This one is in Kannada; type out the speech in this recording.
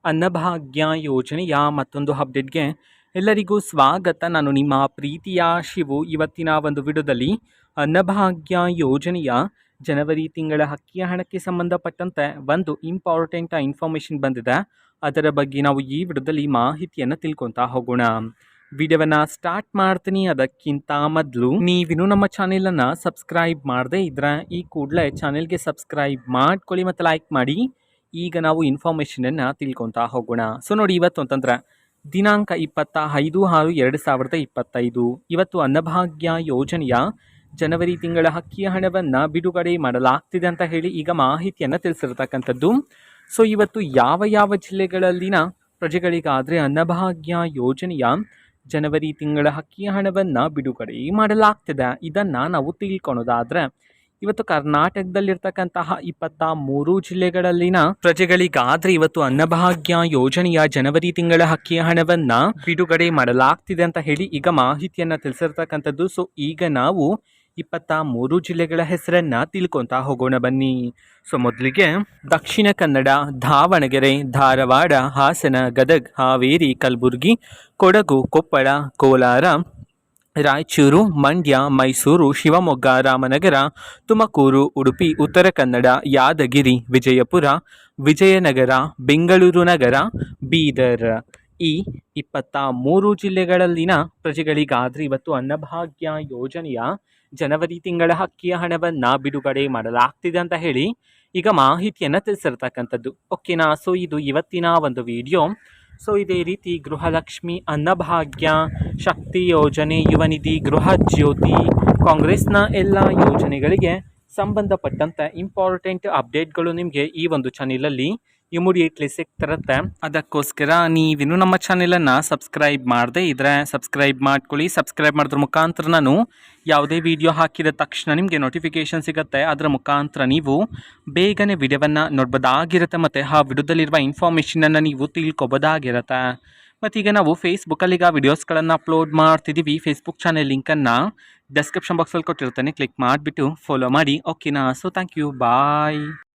ಅನ್ನಭಾಗ್ಯ ಯೋಜನೆಯ ಮತ್ತೊಂದು ಅಪ್ಡೇಟ್ಗೆ ಎಲ್ಲರಿಗೂ ಸ್ವಾಗತ. ನಾನು ನಿಮ್ಮ ಪ್ರೀತಿಯ ಶಿವು. ಇವತ್ತಿನ ಒಂದು ವಿಡಿಯೋದಲ್ಲಿ ಅನ್ನಭಾಗ್ಯ ಯೋಜನೆಯ ಜನವರಿ ತಿಂಗಳ ಅಕ್ಕಿಯ ಹಣಕ್ಕೆ ಸಂಬಂಧಪಟ್ಟಂತೆ ಒಂದು ಇಂಪಾರ್ಟೆಂಟ್ ಇನ್ಫಾರ್ಮೇಷನ್ ಬಂದಿದೆ. ಅದರ ಬಗ್ಗೆ ನಾವು ಈ ವಿಡಿಯೋದಲ್ಲಿ ಮಾಹಿತಿಯನ್ನು ತಿಳ್ಕೊತಾ ಹೋಗೋಣ. ವಿಡಿಯೋವನ್ನು ಸ್ಟಾರ್ಟ್ ಮಾಡ್ತೀನಿ. ಅದಕ್ಕಿಂತ ಮೊದಲು ನೀವಿನ್ನೂ ನಮ್ಮ ಚಾನೆಲನ್ನು ಸಬ್ಸ್ಕ್ರೈಬ್ ಮಾಡದೇ ಇದ್ರೆ ಈ ಕೂಡಲೇ ಚಾನೆಲ್ಗೆ ಸಬ್ಸ್ಕ್ರೈಬ್ ಮಾಡ್ಕೊಳ್ಳಿ ಮತ್ತು ಲೈಕ್ ಮಾಡಿ. ಈಗ ನಾವು ಇನ್ಫಾರ್ಮೇಷನನ್ನು ತಿಳ್ಕೊತಾ ಹೋಗೋಣ. ಸೊ ನೋಡಿ, ಇವತ್ತು ಅಂತಂದ್ರೆ ದಿನಾಂಕ 25/6/2025 ಇವತ್ತು ಅನ್ನಭಾಗ್ಯ ಯೋಜನೆಯ ಜನವರಿ ತಿಂಗಳ ಅಕ್ಕಿಯ ಹಣವನ್ನು ಬಿಡುಗಡೆ ಮಾಡಲಾಗ್ತಿದೆ ಅಂತ ಹೇಳಿ ಈಗ ಮಾಹಿತಿಯನ್ನು ತಿಳಿಸಿರ್ತಕ್ಕಂಥದ್ದು. ಸೊ ಇವತ್ತು ಯಾವ ಜಿಲ್ಲೆಗಳಲ್ಲಿನ ಪ್ರಜೆಗಳಿಗಾದರೆ ಅನ್ನಭಾಗ್ಯ ಯೋಜನೆಯ ಜನವರಿ ತಿಂಗಳ ಅಕ್ಕಿಯ ಹಣವನ್ನು ಬಿಡುಗಡೆ ಮಾಡಲಾಗ್ತಿದೆ, ಇದನ್ನು ನಾವು ತಿಳ್ಕೊಳೋದಾದರೆ ಇವತ್ತು ಕರ್ನಾಟಕದಲ್ಲಿರ್ತಕ್ಕಂತಹ 23 ಜಿಲ್ಲೆಗಳಲ್ಲಿನ ಪ್ರಜೆಗಳಿಗಾದ್ರೆ ಇವತ್ತು ಅನ್ನಭಾಗ್ಯ ಯೋಜನೆಯ ಜನವರಿ ತಿಂಗಳ ಅಕ್ಕಿಯ ಹಣವನ್ನು ಬಿಡುಗಡೆ ಮಾಡಲಾಗ್ತಿದೆ ಅಂತ ಹೇಳಿ ಈಗ ಮಾಹಿತಿಯನ್ನು ತಿಳಿಸಿರ್ತಕ್ಕಂಥದ್ದು. ಸೊ ಈಗ ನಾವು 23 ಜಿಲ್ಲೆಗಳ ಹೆಸರನ್ನ ತಿಳ್ಕೊತಾ ಹೋಗೋಣ ಬನ್ನಿ. ಸೊ ಮೊದಲಿಗೆ ದಕ್ಷಿಣ ಕನ್ನಡ, ದಾವಣಗೆರೆ, ಧಾರವಾಡ, ಹಾಸನ, ಗದಗ, ಹಾವೇರಿ, ಕಲಬುರಗಿ, ಕೊಡಗು, ಕೊಪ್ಪಳ, ಕೋಲಾರ, ರಾಯಚೂರು, ಮಂಡ್ಯ, ಮೈಸೂರು, ಶಿವಮೊಗ್ಗ, ರಾಮನಗರ, ತುಮಕೂರು, ಉಡುಪಿ, ಉತ್ತರ ಕನ್ನಡ, ಯಾದಗಿರಿ, ವಿಜಯಪುರ, ವಿಜಯನಗರ, ಬೆಂಗಳೂರು ನಗರ, ಬೀದರ್. ಈ 23 ಜಿಲ್ಲೆಗಳಲ್ಲಿನ ಪ್ರಜೆಗಳಿಗಾದ್ರೆ ಇವತ್ತು ಅನ್ನಭಾಗ್ಯ ಯೋಜನೆಯ ಜನವರಿ ತಿಂಗಳ ಅಕ್ಕಿಯ ಹಣವನ್ನು ಬಿಡುಗಡೆ ಮಾಡಲಾಗ್ತಿದೆ ಅಂತ ಹೇಳಿ ಈಗ ಮಾಹಿತಿಯನ್ನು ತಿಳಿಸಿರ್ತಕ್ಕಂಥದ್ದು. ಓಕೆನಾ? ಸೊ ಇದು ಇವತ್ತಿನ ಒಂದು ವಿಡಿಯೋ. ಸೊ ಇದೇ ರೀತಿ ಗೃಹಲಕ್ಷ್ಮಿ, ಅನ್ನಭಾಗ್ಯ, ಶಕ್ತಿ ಯೋಜನೆ, ಯುವ ನಿಧಿ, ಗೃಹ ಜ್ಯೋತಿ, ಕಾಂಗ್ರೆಸ್ನ ಎಲ್ಲ ಯೋಜನೆಗಳಿಗೆ ಸಂಬಂಧಪಟ್ಟಂತೆ ಇಂಪಾರ್ಟೆಂಟ್ ಅಪ್ಡೇಟ್ಗಳು ನಿಮಗೆ ಈ ಒಂದು ಚಾನೆಲಲ್ಲಿ ಇಮಿಡಿಯೇಟ್ಲಿ ಸಿಗ್ತಿರುತ್ತೆ. ಅದಕ್ಕೋಸ್ಕರ ನೀವಿನ್ನೂ ನಮ್ಮ ಚಾನೆಲನ್ನು ಸಬ್ಸ್ಕ್ರೈಬ್ ಮಾಡದೇ ಇದ್ದರೆ ಸಬ್ಸ್ಕ್ರೈಬ್ ಮಾಡ್ಕೊಳ್ಳಿ. ಸಬ್ಸ್ಕ್ರೈಬ್ ಮಾಡೋದ್ರ ಮುಖಾಂತರ ನಾನು ಯಾವುದೇ ವಿಡಿಯೋ ಹಾಕಿದ ತಕ್ಷಣ ನಿಮಗೆ ನೋಟಿಫಿಕೇಷನ್ ಸಿಗುತ್ತೆ. ಅದರ ಮುಖಾಂತರ ನೀವು ಬೇಗನೆ ವಿಡಿಯೋವನ್ನು ನೋಡ್ಬೋದಾಗಿರುತ್ತೆ ಮತ್ತು ಆ ವಿಡಿಯೋದಲ್ಲಿರುವ ಇನ್ಫಾರ್ಮೇಷನನ್ನು ನೀವು ತಿಳ್ಕೊಬೋದಾಗಿರುತ್ತೆ. ಮತ್ತೀಗ ನಾವು ಫೇಸ್ಬುಕ್ಕಲ್ಲಿ ಈಗ ವಿಡಿಯೋಸ್ಗಳನ್ನು ಅಪ್ಲೋಡ್ ಮಾಡ್ತಿದ್ದೀವಿ. ಫೇಸ್ಬುಕ್ ಚಾನೆಲ್ ಲಿಂಕನ್ನು ಡಿಸ್ಕ್ರಿಪ್ಷನ್ ಬಾಕ್ಸಲ್ಲಿ ಕೊಟ್ಟಿರ್ತೇನೆ, ಕ್ಲಿಕ್ ಮಾಡಿಬಿಟ್ಟು ಫಾಲೋ ಮಾಡಿ. ಓಕೆನಾ? So thank you, bye.